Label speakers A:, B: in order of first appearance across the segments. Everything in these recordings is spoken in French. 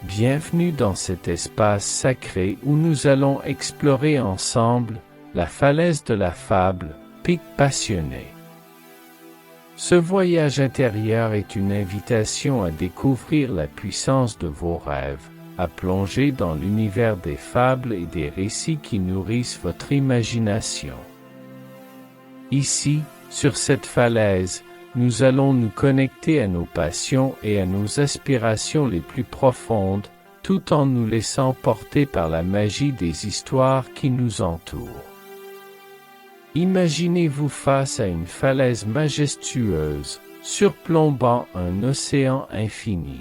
A: Bienvenue dans cet espace sacré où nous allons explorer ensemble la falaise de la fable, pic passionné. Ce voyage intérieur est une invitation à découvrir la puissance de vos rêves, à plonger dans l'univers des fables et des récits qui nourrissent votre imagination. Ici, sur cette falaise, nous allons nous connecter à nos passions et à nos aspirations les plus profondes, tout en nous laissant porter par la magie des histoires qui nous entourent. Imaginez-vous face à une falaise majestueuse, surplombant un océan infini.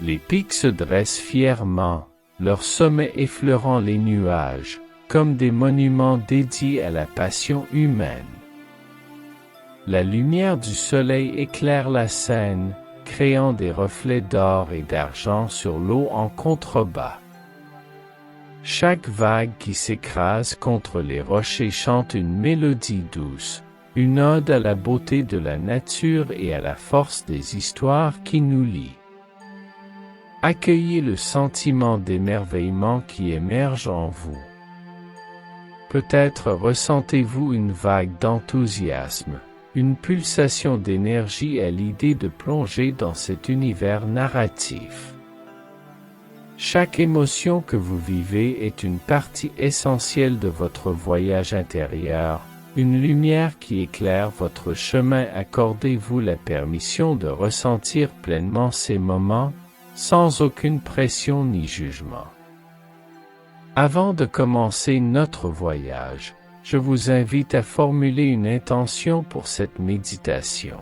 A: Les pics se dressent fièrement, leur sommet effleurant les nuages, comme des monuments dédiés à la passion humaine. La lumière du soleil éclaire la scène, créant des reflets d'or et d'argent sur l'eau en contrebas. Chaque vague qui s'écrase contre les rochers chante une mélodie douce, une ode à la beauté de la nature et à la force des histoires qui nous lient. Accueillez le sentiment d'émerveillement qui émerge en vous. Peut-être ressentez-vous une vague d'enthousiasme, une pulsation d'énergie à l'idée de plonger dans cet univers narratif. Chaque émotion que vous vivez est une partie essentielle de votre voyage intérieur, une lumière qui éclaire votre chemin. Accordez-vous la permission de ressentir pleinement ces moments, sans aucune pression ni jugement. Avant de commencer notre voyage, je vous invite à formuler une intention pour cette méditation.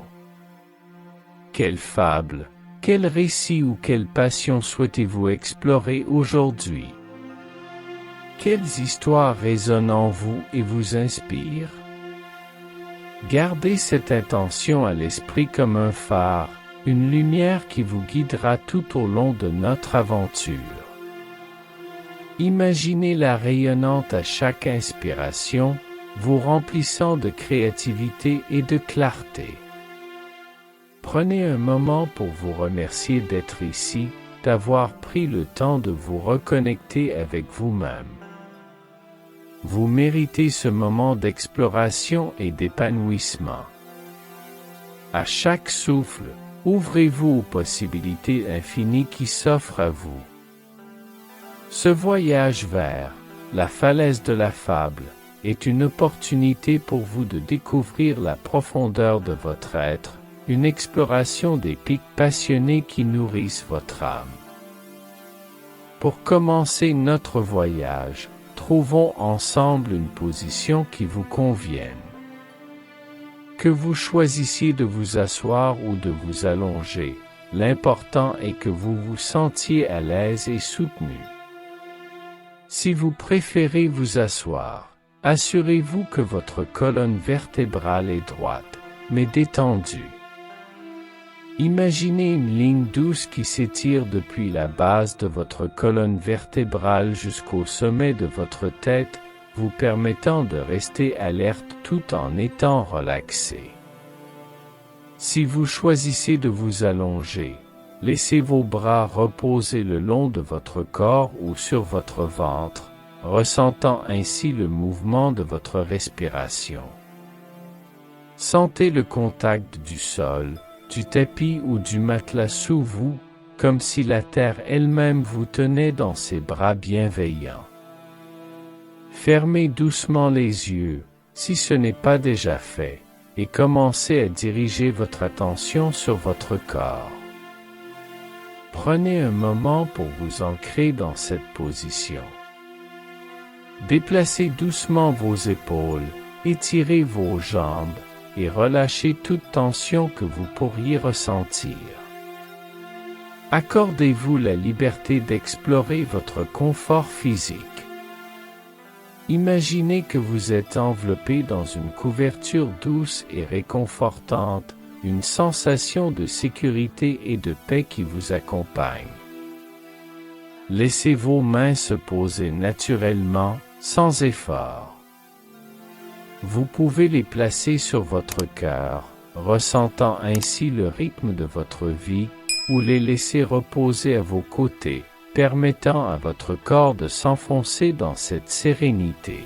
A: Quelle fable, quel récit ou quelle passion souhaitez-vous explorer aujourd'hui? Quelles histoires résonnent en vous et vous inspirent? Gardez cette intention à l'esprit comme un phare, une lumière qui vous guidera tout au long de notre aventure. Imaginez-la rayonnante à chaque inspiration, vous remplissant de créativité et de clarté. Prenez un moment pour vous remercier d'être ici, d'avoir pris le temps de vous reconnecter avec vous-même. Vous méritez ce moment d'exploration et d'épanouissement. À chaque souffle, ouvrez-vous aux possibilités infinies qui s'offrent à vous. Ce voyage vers la falaise de la fable est une opportunité pour vous de découvrir la profondeur de votre être, une exploration des pics passionnés qui nourrissent votre âme. Pour commencer notre voyage, trouvons ensemble une position qui vous convienne. Que vous choisissiez de vous asseoir ou de vous allonger, l'important est que vous vous sentiez à l'aise et soutenu. Si vous préférez vous asseoir, assurez-vous que votre colonne vertébrale est droite, mais détendue. Imaginez une ligne douce qui s'étire depuis la base de votre colonne vertébrale jusqu'au sommet de votre tête, vous permettant de rester alerte tout en étant relaxé. Si vous choisissez de vous allonger, laissez vos bras reposer le long de votre corps ou sur votre ventre, ressentant ainsi le mouvement de votre respiration. Sentez le contact du sol, du tapis ou du matelas sous vous, comme si la terre elle-même vous tenait dans ses bras bienveillants. Fermez doucement les yeux, si ce n'est pas déjà fait, et commencez à diriger votre attention sur votre corps. Prenez un moment pour vous ancrer dans cette position. Déplacez doucement vos épaules, étirez vos jambes, et relâchez toute tension que vous pourriez ressentir. Accordez-vous la liberté d'explorer votre confort physique. Imaginez que vous êtes enveloppé dans une couverture douce et réconfortante, une sensation de sécurité et de paix qui vous accompagne. Laissez vos mains se poser naturellement, sans effort. Vous pouvez les placer sur votre cœur, ressentant ainsi le rythme de votre vie, ou les laisser reposer à vos côtés, permettant à votre corps de s'enfoncer dans cette sérénité.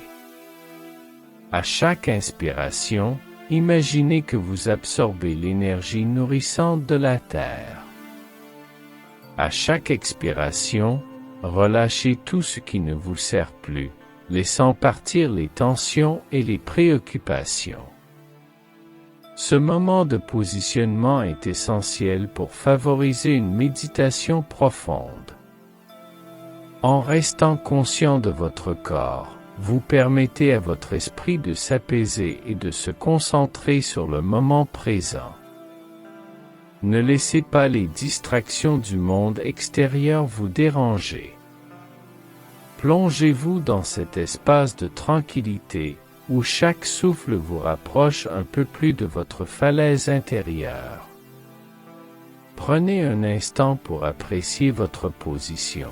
A: À chaque inspiration, imaginez que vous absorbez l'énergie nourrissante de la Terre. À chaque expiration, relâchez tout ce qui ne vous sert plus, laissant partir les tensions et les préoccupations. Ce moment de positionnement est essentiel pour favoriser une méditation profonde. En restant conscient de votre corps, vous permettez à votre esprit de s'apaiser et de se concentrer sur le moment présent. Ne laissez pas les distractions du monde extérieur vous déranger. Plongez-vous dans cet espace de tranquillité, où chaque souffle vous rapproche un peu plus de votre falaise intérieure. Prenez un instant pour apprécier votre position.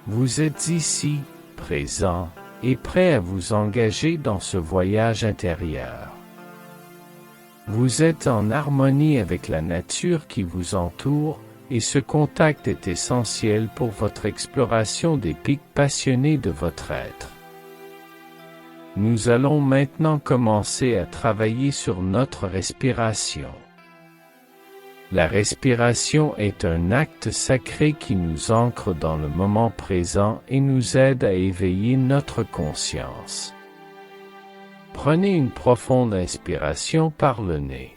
A: Vous êtes ici, présent, et prêt à vous engager dans ce voyage intérieur. Vous êtes en harmonie avec la nature qui vous entoure, et ce contact est essentiel pour votre exploration des pics passionnés de votre être. Nous allons maintenant commencer à travailler sur notre respiration. La respiration est un acte sacré qui nous ancre dans le moment présent et nous aide à éveiller notre conscience. Prenez une profonde inspiration par le nez.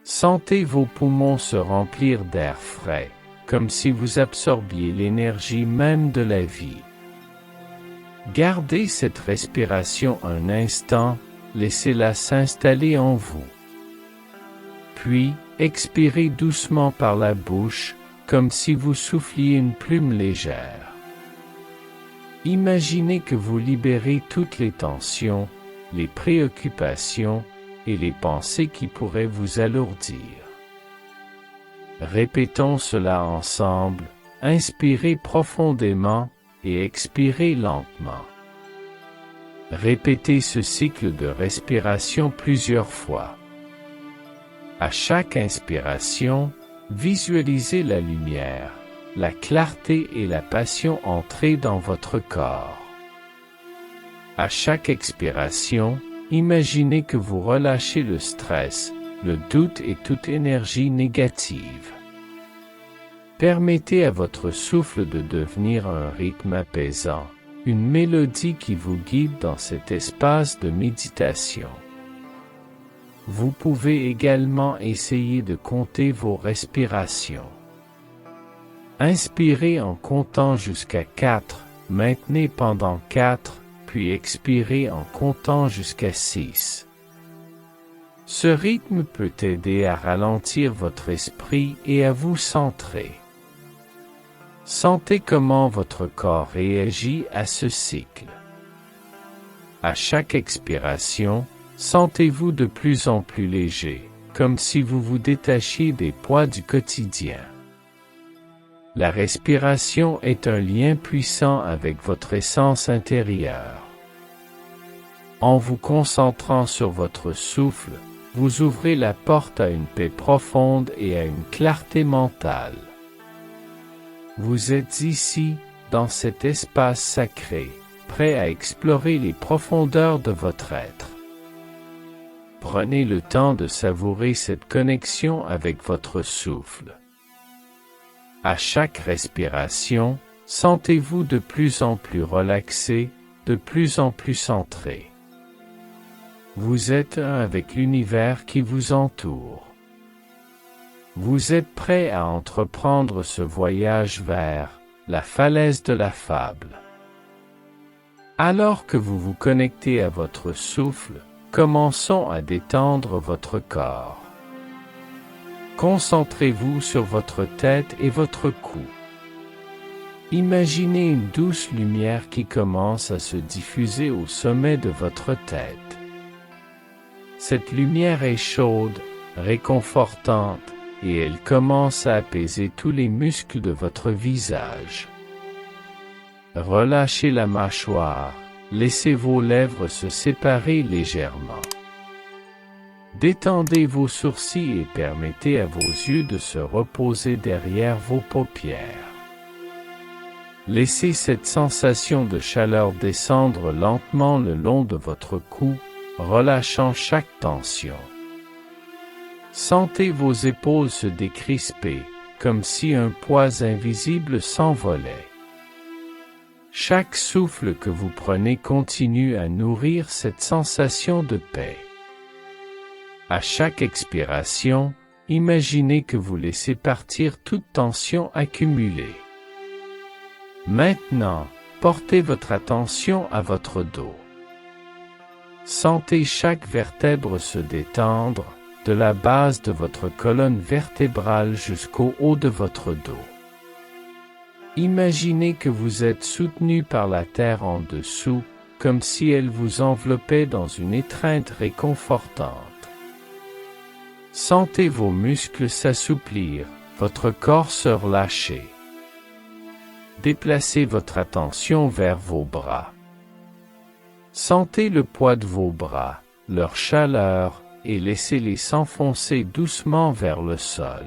A: Sentez vos poumons se remplir d'air frais, comme si vous absorbiez l'énergie même de la vie. Gardez cette respiration un instant, laissez-la s'installer en vous. Puis, expirez doucement par la bouche, comme si vous souffliez une plume légère. Imaginez que vous libérez toutes les tensions, les préoccupations et les pensées qui pourraient vous alourdir. Répétons cela ensemble, inspirez profondément et expirez lentement. Répétez ce cycle de respiration plusieurs fois. À chaque inspiration, visualisez la lumière, la clarté et la passion entrer dans votre corps. À chaque expiration, imaginez que vous relâchez le stress, le doute et toute énergie négative. Permettez à votre souffle de devenir un rythme apaisant, une mélodie qui vous guide dans cet espace de méditation. Vous pouvez également essayer de compter vos respirations. Inspirez en comptant jusqu'à 4, maintenez pendant 4, puis expirez en comptant jusqu'à 6. Ce rythme peut aider à ralentir votre esprit et à vous centrer. Sentez comment votre corps réagit à ce cycle. À chaque expiration, sentez-vous de plus en plus léger, comme si vous vous détachiez des poids du quotidien. La respiration est un lien puissant avec votre essence intérieure. En vous concentrant sur votre souffle, vous ouvrez la porte à une paix profonde et à une clarté mentale. Vous êtes ici, dans cet espace sacré, prêt à explorer les profondeurs de votre être. Prenez le temps de savourer cette connexion avec votre souffle. À chaque respiration, sentez-vous de plus en plus relaxé, de plus en plus centré. Vous êtes un avec l'univers qui vous entoure. Vous êtes prêt à entreprendre ce voyage vers la falaise de la fable. Alors que vous vous connectez à votre souffle, commençons à détendre votre corps. Concentrez-vous sur votre tête et votre cou. Imaginez une douce lumière qui commence à se diffuser au sommet de votre tête. Cette lumière est chaude, réconfortante, et elle commence à apaiser tous les muscles de votre visage. Relâchez la mâchoire, laissez vos lèvres se séparer légèrement. Détendez vos sourcils et permettez à vos yeux de se reposer derrière vos paupières. Laissez cette sensation de chaleur descendre lentement le long de votre cou, relâchant chaque tension. Sentez vos épaules se décrisper, comme si un poids invisible s'envolait. Chaque souffle que vous prenez continue à nourrir cette sensation de paix. À chaque expiration, imaginez que vous laissez partir toute tension accumulée. Maintenant, portez votre attention à votre dos. Sentez chaque vertèbre se détendre, de la base de votre colonne vertébrale jusqu'au haut de votre dos. Imaginez que vous êtes soutenu par la terre en dessous, comme si elle vous enveloppait dans une étreinte réconfortante. Sentez vos muscles s'assouplir, votre corps se relâcher. Déplacez votre attention vers vos bras. Sentez le poids de vos bras, leur chaleur, et laissez-les s'enfoncer doucement vers le sol.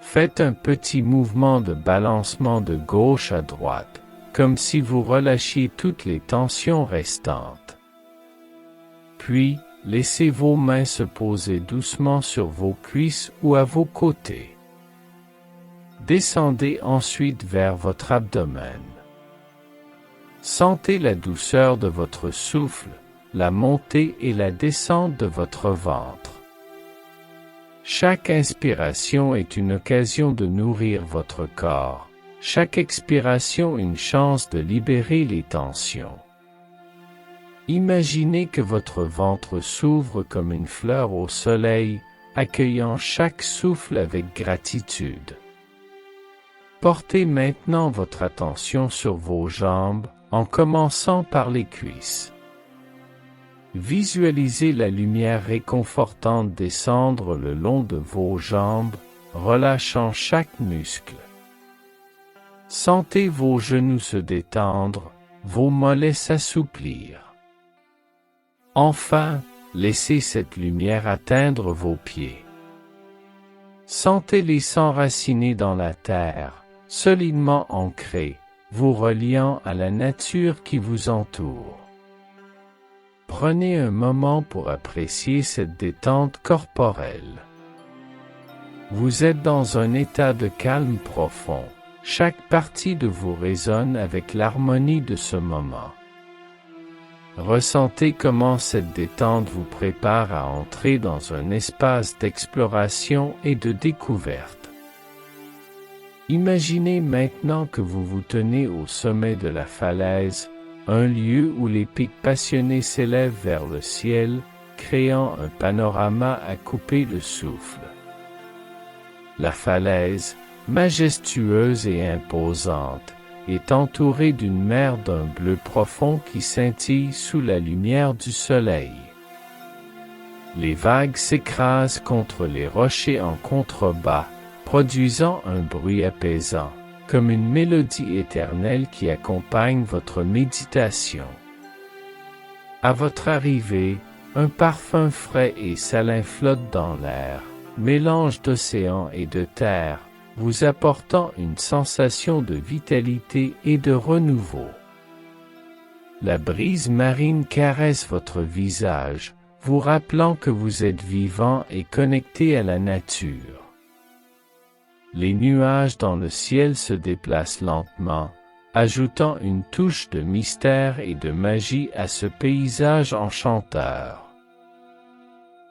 A: Faites un petit mouvement de balancement de gauche à droite, comme si vous relâchiez toutes les tensions restantes. Puis, laissez vos mains se poser doucement sur vos cuisses ou à vos côtés. Descendez ensuite vers votre abdomen. Sentez la douceur de votre souffle, la montée et la descente de votre ventre. Chaque inspiration est une occasion de nourrir votre corps, chaque expiration une chance de libérer les tensions. Imaginez que votre ventre s'ouvre comme une fleur au soleil, accueillant chaque souffle avec gratitude. Portez maintenant votre attention sur vos jambes, en commençant par les cuisses. Visualisez la lumière réconfortante descendre le long de vos jambes, relâchant chaque muscle. Sentez vos genoux se détendre, vos mollets s'assouplir. Enfin, laissez cette lumière atteindre vos pieds. Sentez-les s'enraciner dans la terre, solidement ancrés, vous reliant à la nature qui vous entoure. Prenez un moment pour apprécier cette détente corporelle. Vous êtes dans un état de calme profond. Chaque partie de vous résonne avec l'harmonie de ce moment. Ressentez comment cette détente vous prépare à entrer dans un espace d'exploration et de découverte. Imaginez maintenant que vous vous tenez au sommet de la falaise, un lieu où les pics passionnés s'élèvent vers le ciel, créant un panorama à couper le souffle. La falaise, majestueuse et imposante, est entourée d'une mer d'un bleu profond qui scintille sous la lumière du soleil. Les vagues s'écrasent contre les rochers en contrebas, produisant un bruit apaisant, comme une mélodie éternelle qui accompagne votre méditation. À votre arrivée, un parfum frais et salin flotte dans l'air, mélange d'océan et de terre, vous apportant une sensation de vitalité et de renouveau. La brise marine caresse votre visage, vous rappelant que vous êtes vivant et connecté à la nature. Les nuages dans le ciel se déplacent lentement, ajoutant une touche de mystère et de magie à ce paysage enchanteur.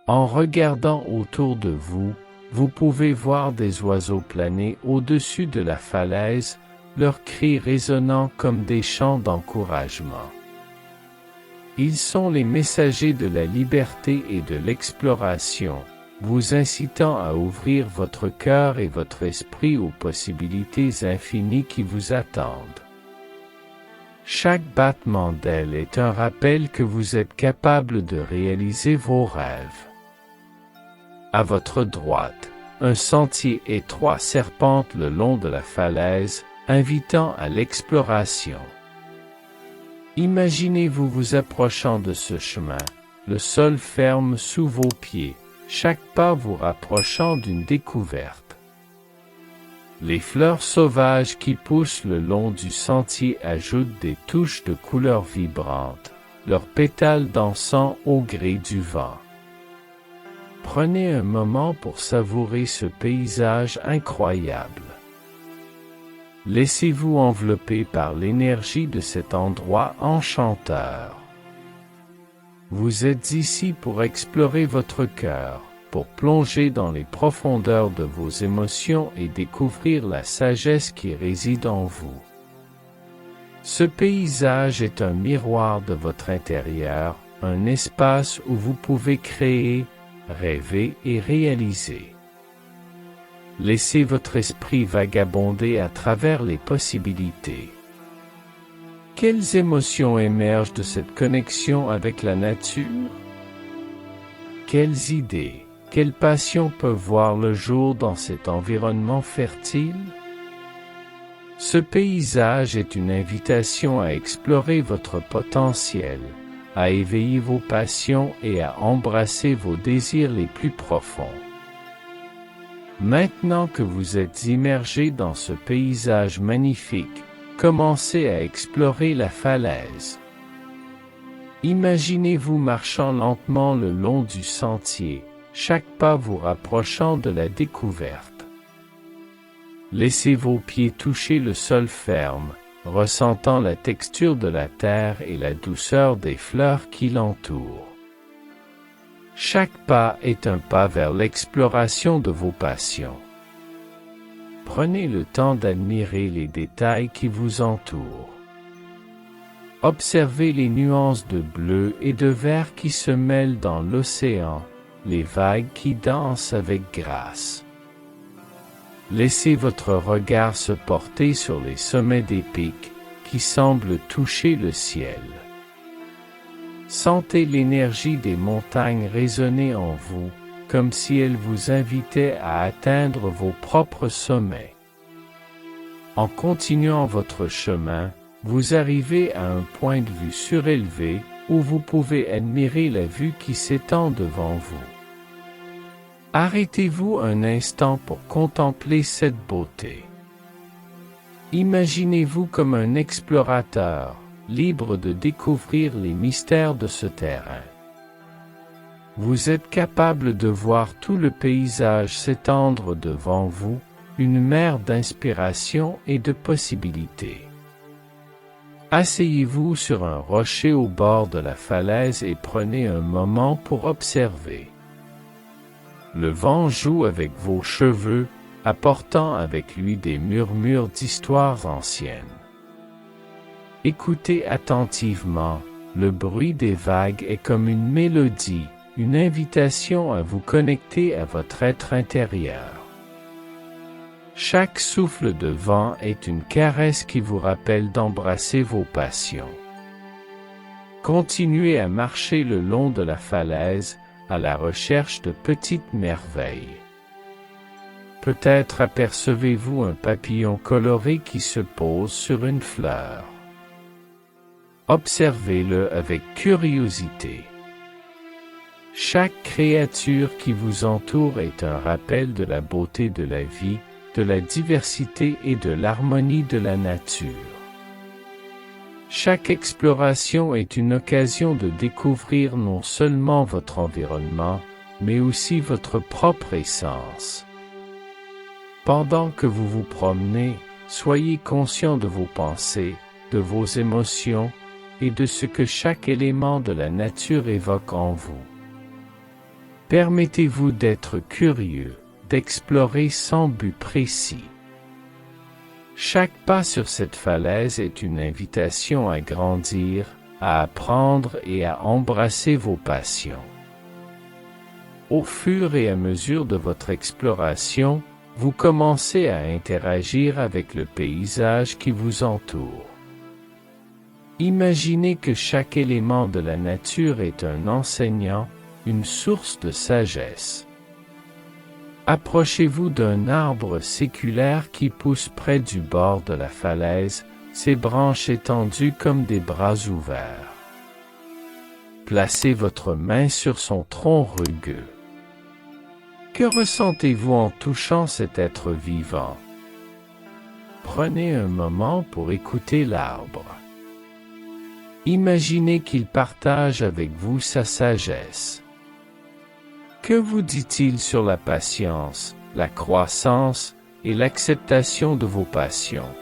A: En regardant autour de vous, vous pouvez voir des oiseaux planer au-dessus de la falaise, leurs cris résonnant comme des chants d'encouragement. Ils sont les messagers de la liberté et de l'exploration, vous incitant à ouvrir votre cœur et votre esprit aux possibilités infinies qui vous attendent. Chaque battement d'aile est un rappel que vous êtes capable de réaliser vos rêves. À votre droite, un sentier étroit serpente le long de la falaise, invitant à l'exploration. Imaginez-vous vous approchant de ce chemin, le sol ferme sous vos pieds, chaque pas vous rapprochant d'une découverte. Les fleurs sauvages qui poussent le long du sentier ajoutent des touches de couleurs vibrantes, leurs pétales dansant au gré du vent. Prenez un moment pour savourer ce paysage incroyable. Laissez-vous envelopper par l'énergie de cet endroit enchanteur. Vous êtes ici pour explorer votre cœur, pour plonger dans les profondeurs de vos émotions et découvrir la sagesse qui réside en vous. Ce paysage est un miroir de votre intérieur, un espace où vous pouvez créer, rêver et réaliser. Laissez votre esprit vagabonder à travers les possibilités. Quelles émotions émergent de cette connexion avec la nature? Quelles idées, quelles passions peuvent voir le jour dans cet environnement fertile? Ce paysage est une invitation à explorer votre potentiel, à éveiller vos passions et à embrasser vos désirs les plus profonds. Maintenant que vous êtes immergé dans ce paysage magnifique, commencez à explorer la falaise. Imaginez-vous marchant lentement le long du sentier, chaque pas vous rapprochant de la découverte. Laissez vos pieds toucher le sol ferme, ressentant la texture de la terre et la douceur des fleurs qui l'entourent. Chaque pas est un pas vers l'exploration de vos passions. Prenez le temps d'admirer les détails qui vous entourent. Observez les nuances de bleu et de vert qui se mêlent dans l'océan, les vagues qui dansent avec grâce. Laissez votre regard se porter sur les sommets des pics qui semblent toucher le ciel. Sentez l'énergie des montagnes résonner en vous, comme si elles vous invitaient à atteindre vos propres sommets. En continuant votre chemin, vous arrivez à un point de vue surélevé où vous pouvez admirer la vue qui s'étend devant vous. Arrêtez-vous un instant pour contempler cette beauté. Imaginez-vous comme un explorateur, libre de découvrir les mystères de ce terrain. Vous êtes capable de voir tout le paysage s'étendre devant vous, une mer d'inspiration et de possibilités. Asseyez-vous sur un rocher au bord de la falaise et prenez un moment pour observer. Le vent joue avec vos cheveux, apportant avec lui des murmures d'histoires anciennes. Écoutez attentivement, le bruit des vagues est comme une mélodie, une invitation à vous connecter à votre être intérieur. Chaque souffle de vent est une caresse qui vous rappelle d'embrasser vos passions. Continuez à marcher le long de la falaise, à la recherche de petites merveilles. Peut-être apercevez-vous un papillon coloré qui se pose sur une fleur. Observez-le avec curiosité. Chaque créature qui vous entoure est un rappel de la beauté de la vie, de la diversité et de l'harmonie de la nature. Chaque exploration est une occasion de découvrir non seulement votre environnement, mais aussi votre propre essence. Pendant que vous vous promenez, soyez conscient de vos pensées, de vos émotions, et de ce que chaque élément de la nature évoque en vous. Permettez-vous d'être curieux, d'explorer sans but précis. Chaque pas sur cette falaise est une invitation à grandir, à apprendre et à embrasser vos passions. Au fur et à mesure de votre exploration, vous commencez à interagir avec le paysage qui vous entoure. Imaginez que chaque élément de la nature est un enseignant, une source de sagesse. Approchez-vous d'un arbre séculaire qui pousse près du bord de la falaise, ses branches étendues comme des bras ouverts. Placez votre main sur son tronc rugueux. Que ressentez-vous en touchant cet être vivant? Prenez un moment pour écouter l'arbre. Imaginez qu'il partage avec vous sa sagesse. Que vous dit-il sur la patience, la croissance et l'acceptation de vos passions?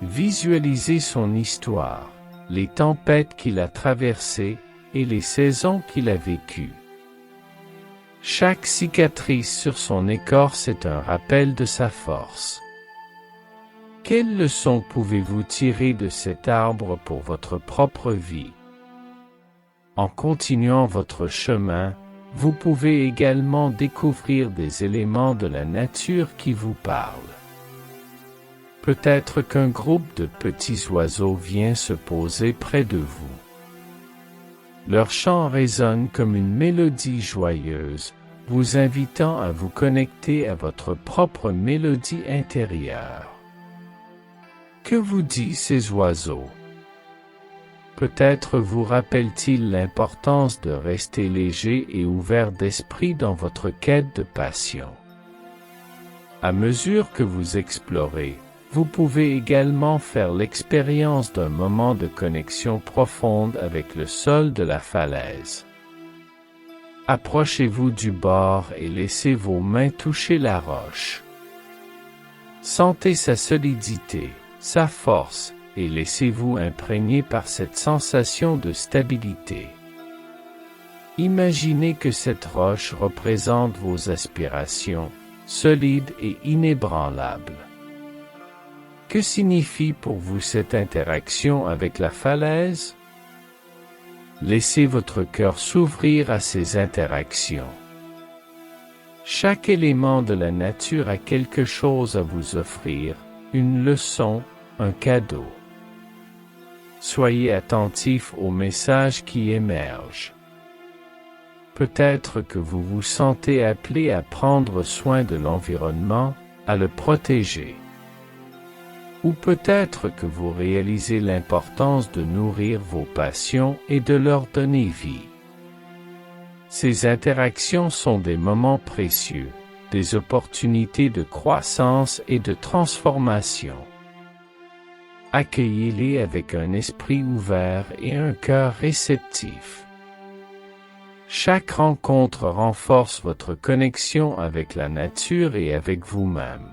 A: Visualisez son histoire, les tempêtes qu'il a traversées et les saisons qu'il a vécues. Chaque cicatrice sur son écorce est un rappel de sa force. Quelle leçon pouvez-vous tirer de cet arbre pour votre propre vie? En continuant votre chemin, vous pouvez également découvrir des éléments de la nature qui vous parlent. Peut-être qu'un groupe de petits oiseaux vient se poser près de vous. Leur chant résonne comme une mélodie joyeuse, vous invitant à vous connecter à votre propre mélodie intérieure. Que vous disent ces oiseaux? Peut-être vous rappellent-ils l'importance de rester léger et ouvert d'esprit dans votre quête de passion. À mesure que vous explorez, vous pouvez également faire l'expérience d'un moment de connexion profonde avec le sol de la falaise. Approchez-vous du bord et laissez vos mains toucher la roche. Sentez sa solidité, sa force, et laissez-vous imprégner par cette sensation de stabilité. Imaginez que cette roche représente vos aspirations, solides et inébranlables. Que signifie pour vous cette interaction avec la falaise? Laissez votre cœur s'ouvrir à ces interactions. Chaque élément de la nature a quelque chose à vous offrir, une leçon, un cadeau. Soyez attentif aux messages qui émergent. Peut-être que vous vous sentez appelé à prendre soin de l'environnement, à le protéger. Ou peut-être que vous réalisez l'importance de nourrir vos passions et de leur donner vie. Ces interactions sont des moments précieux, des opportunités de croissance et de transformation. Accueillez-les avec un esprit ouvert et un cœur réceptif. Chaque rencontre renforce votre connexion avec la nature et avec vous-même.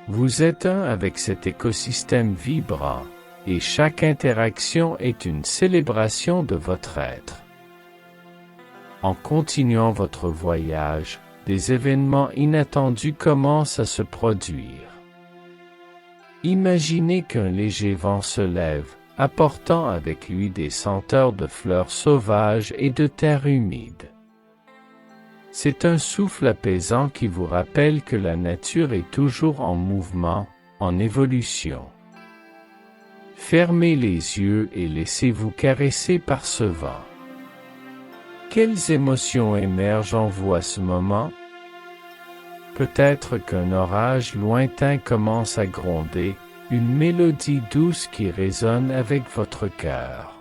A: Vous êtes un avec cet écosystème vibrant, et chaque interaction est une célébration de votre être. En continuant votre voyage, des événements inattendus commencent à se produire. Imaginez qu'un léger vent se lève, apportant avec lui des senteurs de fleurs sauvages et de terre humide. C'est un souffle apaisant qui vous rappelle que la nature est toujours en mouvement, en évolution. Fermez les yeux et laissez-vous caresser par ce vent. Quelles émotions émergent en vous à ce moment? Peut-être qu'un orage lointain commence à gronder, une mélodie douce qui résonne avec votre cœur.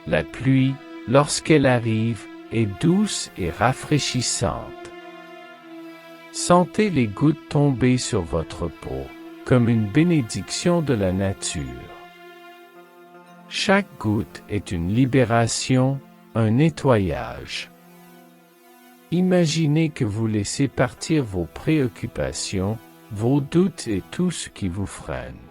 A: La pluie, lorsqu'elle arrive, est douce et rafraîchissante. Sentez les gouttes tomber sur votre peau, comme une bénédiction de la nature. Chaque goutte est une libération, un nettoyage. Imaginez que vous laissez partir vos préoccupations, vos doutes et tout ce qui vous freine.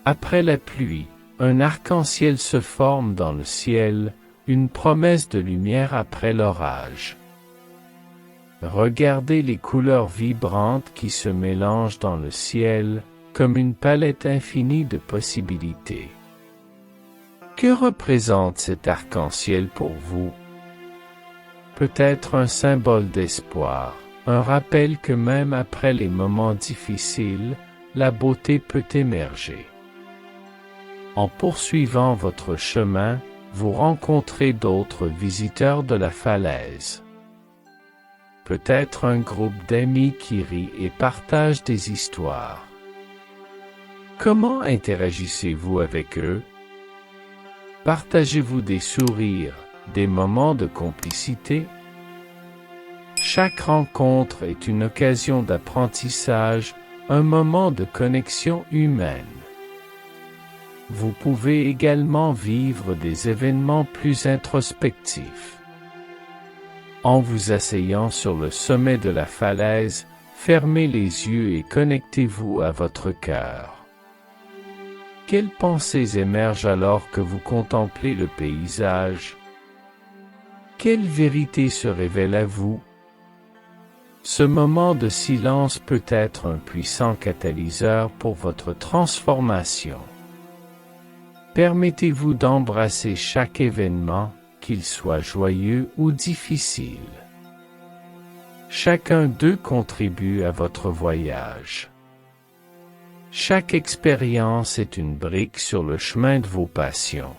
A: Après la pluie, un arc-en-ciel se forme dans le ciel, une promesse de lumière après l'orage. Regardez les couleurs vibrantes qui se mélangent dans le ciel, comme une palette infinie de possibilités. Que représente cet arc-en-ciel pour vous? Peut-être un symbole d'espoir, un rappel que même après les moments difficiles, la beauté peut émerger. En poursuivant votre chemin, vous rencontrez d'autres visiteurs de la falaise. Peut-être un groupe d'amis qui rit et partage des histoires. Comment interagissez-vous avec eux? Partagez-vous des sourires, des moments de complicité? Chaque rencontre est une occasion d'apprentissage, un moment de connexion humaine. Vous pouvez également vivre des événements plus introspectifs. En vous asseyant sur le sommet de la falaise, fermez les yeux et connectez-vous à votre cœur. Quelles pensées émergent alors que vous contemplez le paysage? Quelle vérité se révèle à vous? Ce moment de silence peut être un puissant catalyseur pour votre transformation. Permettez-vous d'embrasser chaque événement, qu'il soit joyeux ou difficile. Chacun d'eux contribue à votre voyage. Chaque expérience est une brique sur le chemin de vos passions.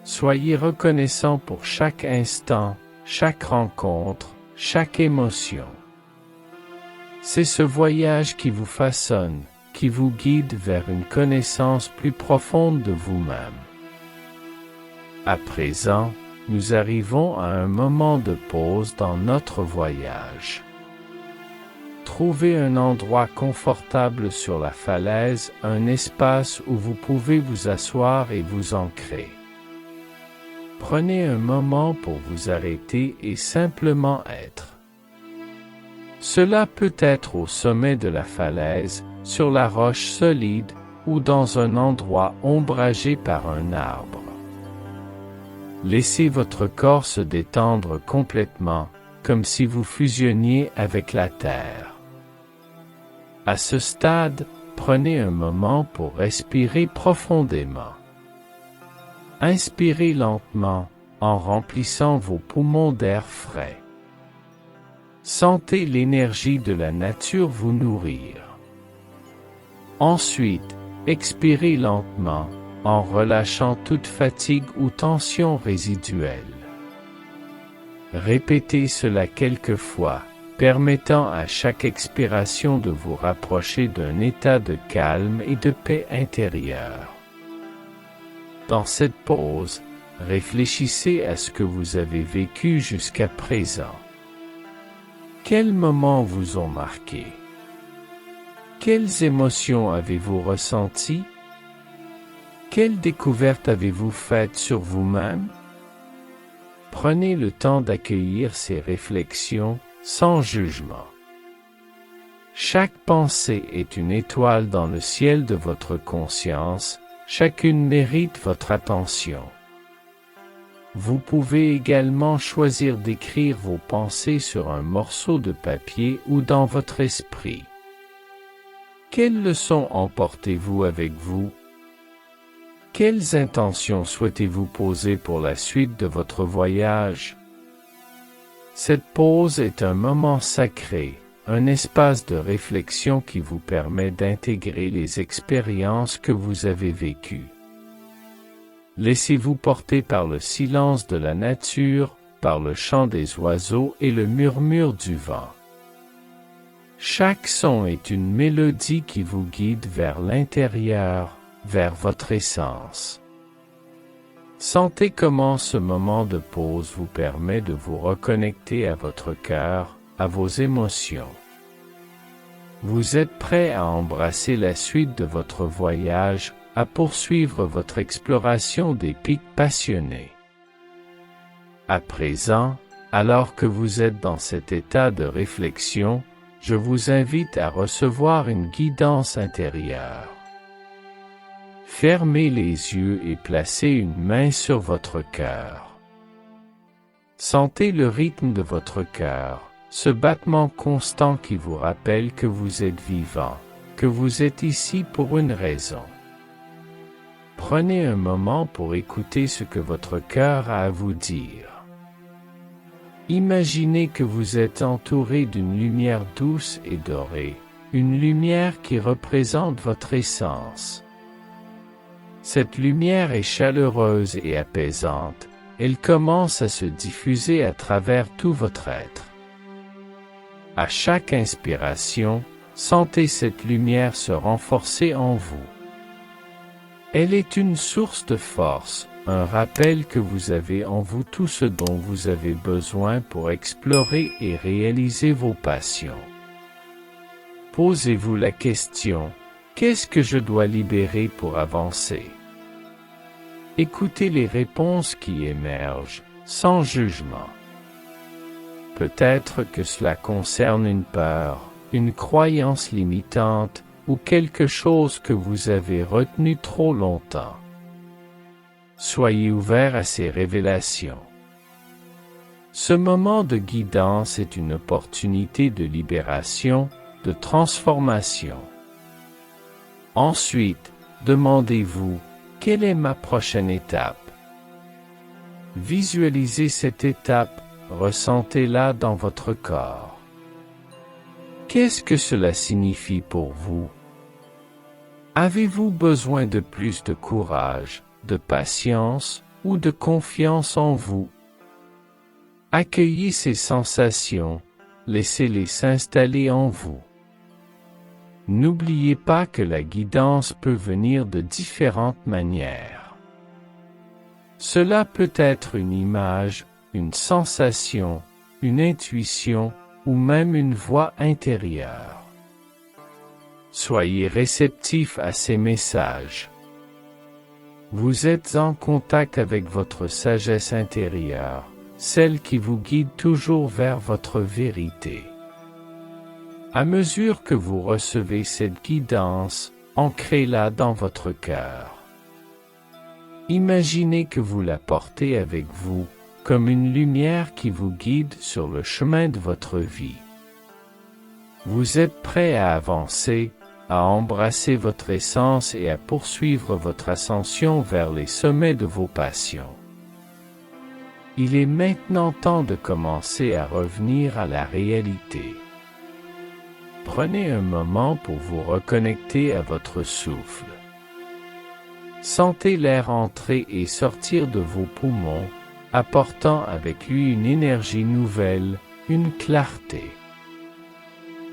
A: Soyez reconnaissant pour chaque instant, chaque rencontre, chaque émotion. C'est ce voyage qui vous façonne, qui vous guide vers une connaissance plus profonde de vous-même. À présent, nous arrivons à un moment de pause dans notre voyage. Trouvez un endroit confortable sur la falaise, un espace où vous pouvez vous asseoir et vous ancrer. Prenez un moment pour vous arrêter et simplement être. Cela peut être au sommet de la falaise, sur la roche solide, ou dans un endroit ombragé par un arbre. Laissez votre corps se détendre complètement, comme si vous fusionniez avec la terre. À ce stade, prenez un moment pour respirer profondément. Inspirez lentement, en remplissant vos poumons d'air frais. Sentez l'énergie de la nature vous nourrir. Ensuite, expirez lentement, en relâchant toute fatigue ou tension résiduelle. Répétez cela quelques fois, permettant à chaque expiration de vous rapprocher d'un état de calme et de paix intérieure. Dans cette pause, réfléchissez à ce que vous avez vécu jusqu'à présent. Quels moments vous ont marqué? Quelles émotions avez-vous ressenties? Quelles découvertes avez-vous faites sur vous-même? Prenez le temps d'accueillir ces réflexions, sans jugement. Chaque pensée est une étoile dans le ciel de votre conscience, chacune mérite votre attention. Vous pouvez également choisir d'écrire vos pensées sur un morceau de papier ou dans votre esprit. Quelles leçons emportez-vous avec vous? Quelles intentions souhaitez-vous poser pour la suite de votre voyage? Cette pause est un moment sacré, un espace de réflexion qui vous permet d'intégrer les expériences que vous avez vécues. Laissez-vous porter par le silence de la nature, par le chant des oiseaux et le murmure du vent. Chaque son est une mélodie qui vous guide vers l'intérieur, vers votre essence. Sentez comment ce moment de pause vous permet de vous reconnecter à votre cœur, à vos émotions. Vous êtes prêt à embrasser la suite de votre voyage, à poursuivre votre exploration des pics passionnés. À présent, alors que vous êtes dans cet état de réflexion, je vous invite à recevoir une guidance intérieure. Fermez les yeux et placez une main sur votre cœur. Sentez le rythme de votre cœur, ce battement constant qui vous rappelle que vous êtes vivant, que vous êtes ici pour une raison. Prenez un moment pour écouter ce que votre cœur a à vous dire. Imaginez que vous êtes entouré d'une lumière douce et dorée, une lumière qui représente votre essence. Cette lumière est chaleureuse et apaisante, elle commence à se diffuser à travers tout votre être. À chaque inspiration, sentez cette lumière se renforcer en vous. Elle est une source de force, un rappel que vous avez en vous tout ce dont vous avez besoin pour explorer et réaliser vos passions. Posez-vous la question, qu'est-ce que je dois libérer pour avancer? Écoutez les réponses qui émergent, sans jugement. Peut-être que cela concerne une peur, une croyance limitante, ou quelque chose que vous avez retenu trop longtemps. Soyez ouvert à ces révélations. Ce moment de guidance est une opportunité de libération, de transformation. Ensuite, demandez-vous, quelle est ma prochaine étape? Visualisez cette étape, ressentez-la dans votre corps. Qu'est-ce que cela signifie pour vous? Avez-vous besoin de plus de courage, de patience ou de confiance en vous? Accueillez ces sensations, laissez-les s'installer en vous. N'oubliez pas que la guidance peut venir de différentes manières. Cela peut être une image, une sensation, une intuition, ou même une voix intérieure. Soyez réceptif à ces messages. Vous êtes en contact avec votre sagesse intérieure, celle qui vous guide toujours vers votre vérité. À mesure que vous recevez cette guidance, ancrez-la dans votre cœur. Imaginez que vous la portez avec vous, comme une lumière qui vous guide sur le chemin de votre vie. Vous êtes prêt à avancer, à embrasser votre essence et à poursuivre votre ascension vers les sommets de vos passions. Il est maintenant temps de commencer à revenir à la réalité. Prenez un moment pour vous reconnecter à votre souffle. Sentez l'air entrer et sortir de vos poumons, apportant avec lui une énergie nouvelle, une clarté.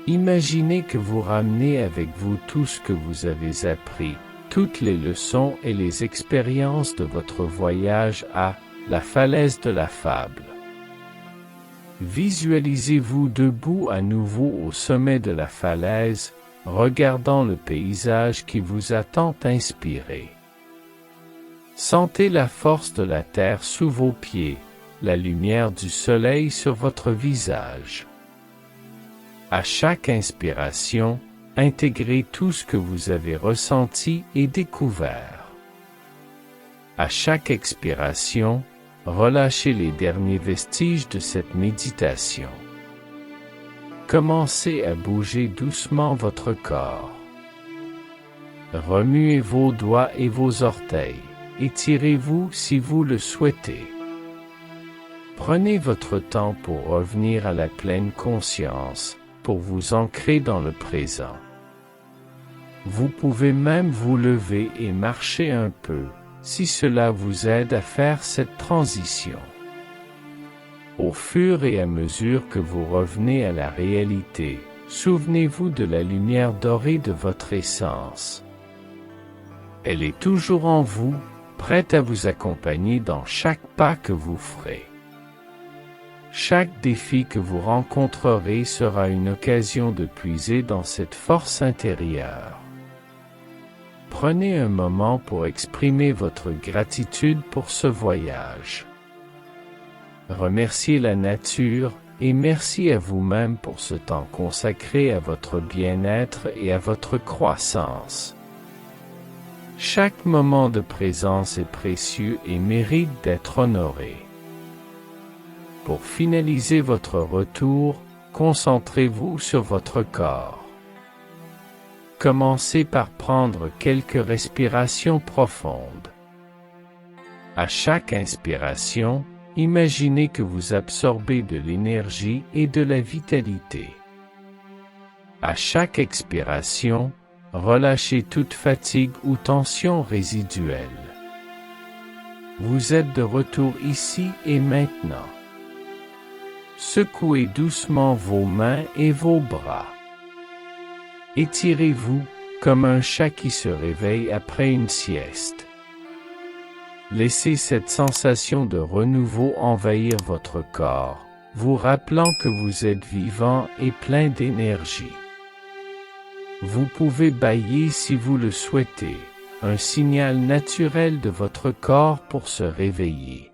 A: Imaginez que vous ramenez avec vous tout ce que vous avez appris, toutes les leçons et les expériences de votre voyage à la falaise de la fable. Visualisez-vous debout à nouveau au sommet de la falaise, regardant le paysage qui vous a tant inspiré. Sentez la force de la terre sous vos pieds, la lumière du soleil sur votre visage. À chaque inspiration, intégrez tout ce que vous avez ressenti et découvert. À chaque expiration, relâchez les derniers vestiges de cette méditation. Commencez à bouger doucement votre corps. Remuez vos doigts et vos orteils. Étirez-vous si vous le souhaitez. Prenez votre temps pour revenir à la pleine conscience, pour vous ancrer dans le présent. Vous pouvez même vous lever et marcher un peu, si cela vous aide à faire cette transition. Au fur et à mesure que vous revenez à la réalité, souvenez-vous de la lumière dorée de votre essence. Elle est toujours en vous, prête à vous accompagner dans chaque pas que vous ferez. Chaque défi que vous rencontrerez sera une occasion de puiser dans cette force intérieure. Prenez un moment pour exprimer votre gratitude pour ce voyage. Remerciez la nature et merci à vous-même pour ce temps consacré à votre bien-être et à votre croissance. Chaque moment de présence est précieux et mérite d'être honoré. Pour finaliser votre retour, concentrez-vous sur votre corps. Commencez par prendre quelques respirations profondes. À chaque inspiration, imaginez que vous absorbez de l'énergie et de la vitalité. À chaque expiration, relâchez toute fatigue ou tension résiduelle. Vous êtes de retour ici et maintenant. Secouez doucement vos mains et vos bras. Étirez-vous, comme un chat qui se réveille après une sieste. Laissez cette sensation de renouveau envahir votre corps, vous rappelant que vous êtes vivant et plein d'énergie. Vous pouvez bâiller si vous le souhaitez, un signal naturel de votre corps pour se réveiller.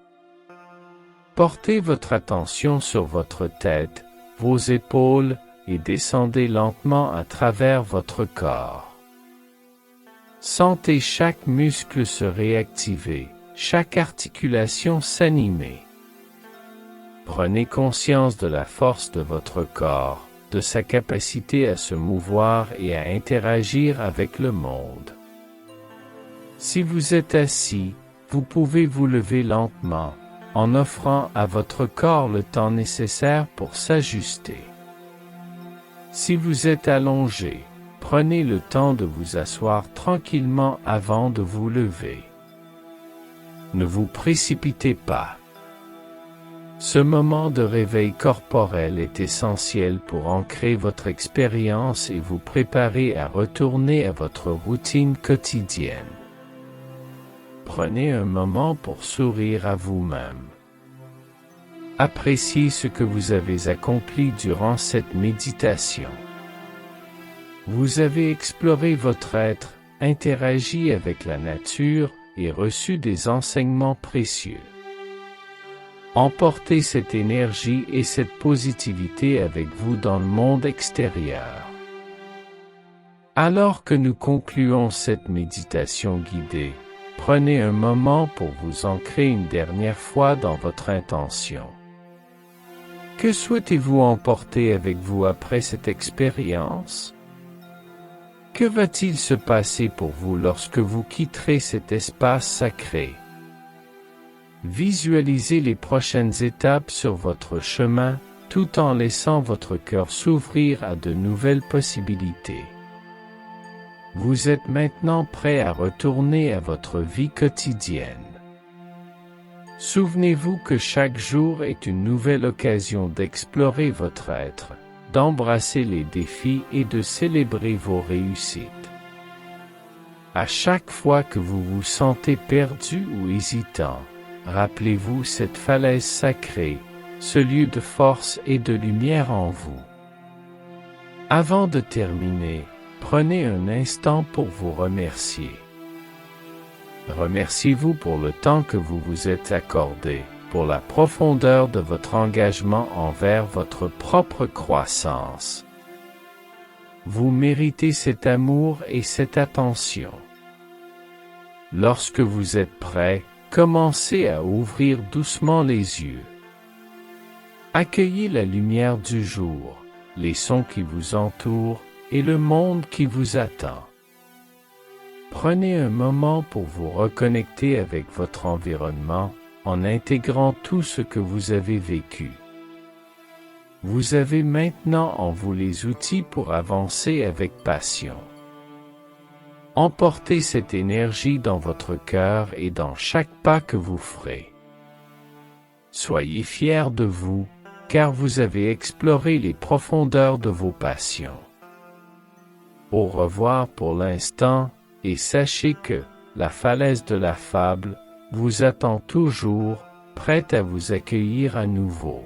A: Portez votre attention sur votre tête, vos épaules, et descendez lentement à travers votre corps. Sentez chaque muscle se réactiver, chaque articulation s'animer. Prenez conscience de la force de votre corps, de sa capacité à se mouvoir et à interagir avec le monde. Si vous êtes assis, vous pouvez vous lever lentement, en offrant à votre corps le temps nécessaire pour s'ajuster. Si vous êtes allongé, prenez le temps de vous asseoir tranquillement avant de vous lever. Ne vous précipitez pas. Ce moment de réveil corporel est essentiel pour ancrer votre expérience et vous préparer à retourner à votre routine quotidienne. Prenez un moment pour sourire à vous-même. Appréciez ce que vous avez accompli durant cette méditation. Vous avez exploré votre être, interagi avec la nature et reçu des enseignements précieux. Emportez cette énergie et cette positivité avec vous dans le monde extérieur. Alors que nous concluons cette méditation guidée, prenez un moment pour vous ancrer une dernière fois dans votre intention. Que souhaitez-vous emporter avec vous après cette expérience? Que va-t-il se passer pour vous lorsque vous quitterez cet espace sacré? Visualisez les prochaines étapes sur votre chemin, tout en laissant votre cœur s'ouvrir à de nouvelles possibilités. Vous êtes maintenant prêt à retourner à votre vie quotidienne. Souvenez-vous que chaque jour est une nouvelle occasion d'explorer votre être, d'embrasser les défis et de célébrer vos réussites. À chaque fois que vous vous sentez perdu ou hésitant, rappelez-vous cette falaise sacrée, ce lieu de force et de lumière en vous. Avant de terminer, prenez un instant pour vous remercier. Remerciez-vous pour le temps que vous vous êtes accordé, pour la profondeur de votre engagement envers votre propre croissance. Vous méritez cet amour et cette attention. Lorsque vous êtes prêt, commencez à ouvrir doucement les yeux. Accueillez la lumière du jour, les sons qui vous entourent et le monde qui vous attend. Prenez un moment pour vous reconnecter avec votre environnement en intégrant tout ce que vous avez vécu. Vous avez maintenant en vous les outils pour avancer avec passion. Emportez cette énergie dans votre cœur et dans chaque pas que vous ferez. Soyez fiers de vous, car vous avez exploré les profondeurs de vos passions. Au revoir pour l'instant, et sachez que la falaise de la fable vous attend toujours, prête à vous accueillir à nouveau.